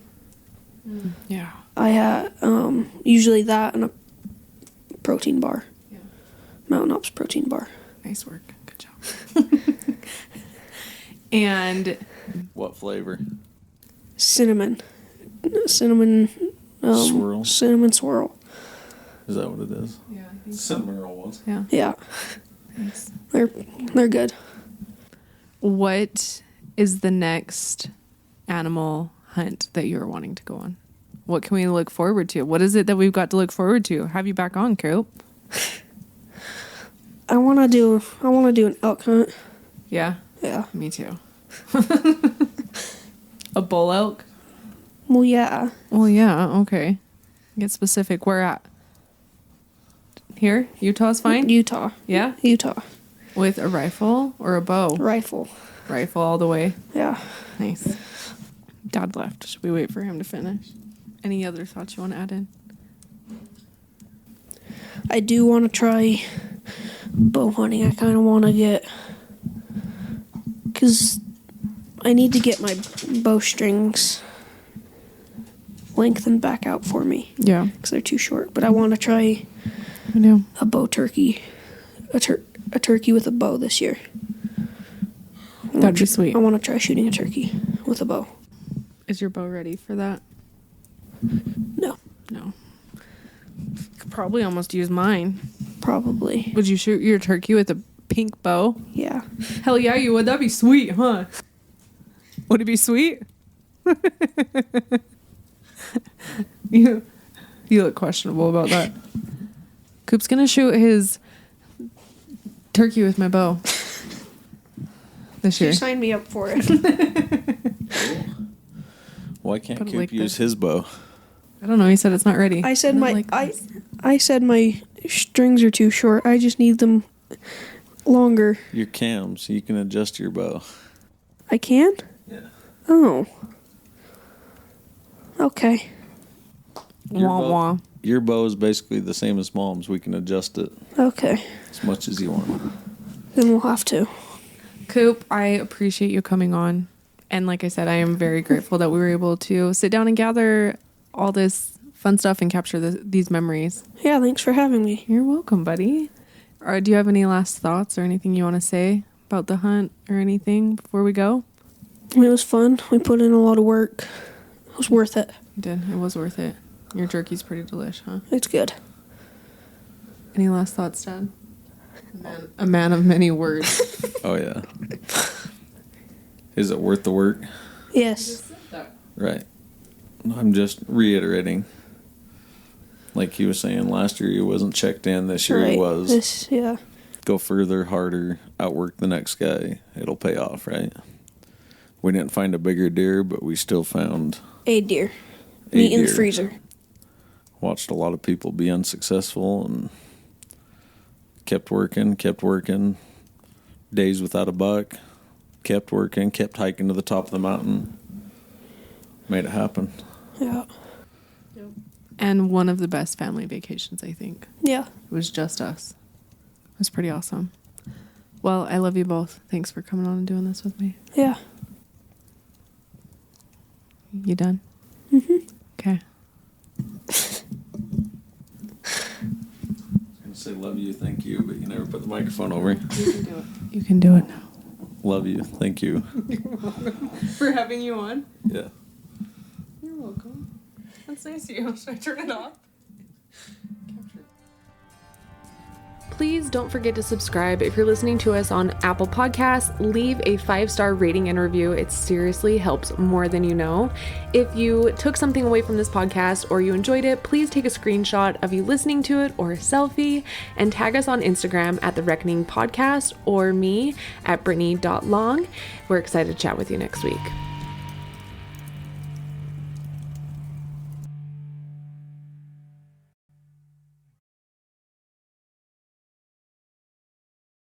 Yeah.
I had usually that and a protein bar.
Yeah.
Mountain Ops protein bar.
Nice work. Good job. And
What flavor?
Cinnamon
Swirl?
Cinnamon swirl.
Is that what it is?
yeah, I think
Cinnamon roll ones.
Yeah.
Yeah,
Nice.
they're good.
What is the next animal hunt that you're wanting to go on? What can we look forward to? What is it that we've got to look forward to? Have you back on, Koop?
I wanna do an elk hunt.
Yeah,
Yeah.
me too. A bull elk?
Well, yeah.
Well, yeah, okay. Get specific. Where at? Here? Utah's fine?
Utah.
Yeah?
Utah.
With a rifle or a bow?
Rifle.
Rifle all the way.
Yeah.
Nice. Dad left. Should we wait for him to finish? Any other thoughts you want to add in?
I do want to try bow hunting. I kind of want to get... Because I need to get my bowstrings lengthened back out for me.
Yeah.
Because they're too short. But I want to try
I know.
a bow turkey. A turkey with a bow this year.
That'd be sweet.
I want to try shooting a turkey with a bow.
Is your bow ready for that?
No.
No. Could probably almost use mine.
Probably.
Would you shoot your turkey with a pink bow?
Yeah.
Hell yeah, you would. That'd be sweet, huh? Would it be sweet? You look questionable about that. Koop's gonna shoot his turkey with my bow this year.
You signed me up for it.
Why can't
Put it
Koop
like
use
this.
his bow?
I don't know. He said it's not ready.
I said
Put it
my
like this.
I said my strings are too short. I just need them longer.
Your cams, you can adjust your bow.
I can?
Yeah.
Oh. Okay.
Wah.
Your bow is basically the same as Mom's. We can adjust it
Okay.
as much as you want.
Then we'll have to.
Koop, I appreciate you coming on. And like I said, I am very grateful that we were able to sit down and gather all this fun stuff and capture these memories.
Yeah, thanks for having me.
You're welcome, buddy. Do you have any last thoughts or anything you want to say about the hunt or anything before we go?
It was fun. We put in a lot of work. It was worth it.
You did. It was worth it. Your jerky's pretty delish, huh?
It's good.
Any last thoughts, Dad? A man of many words.
Oh, yeah. Is it worth the work?
Yes.
Right. I'm just reiterating. Like he was saying, last year he wasn't checked in. This year he was.
Yeah.
Go further, harder, outwork the next guy. It'll pay off, right? We didn't find a bigger deer, but we still found
a deer. Meat in the freezer.
Watched a lot of people be unsuccessful and kept working. Days without a buck. Kept working, kept hiking to the top of the mountain. Made it happen.
Yeah.
And one of the best family vacations, I think.
Yeah.
It was just us. It was pretty awesome. Well, I love you both. Thanks for coming on and doing this with me.
Yeah.
You done?
Mm-hmm.
Okay.
I say love you, thank you, but you never put the microphone over.
You can do it. You can do it now.
Love you, thank you.
You're welcome. For having you on?
Yeah.
You're welcome. That's nice of you. Should I turn it off? Please don't forget to subscribe. If you're listening to us on Apple Podcasts, leave a 5-star rating and review. It seriously helps more than you know. If you took something away from this podcast or you enjoyed it, please take a screenshot of you listening to it or a selfie and tag us on Instagram at The Reckoning Podcast or me at Brittney.long. We're excited to chat with you next week.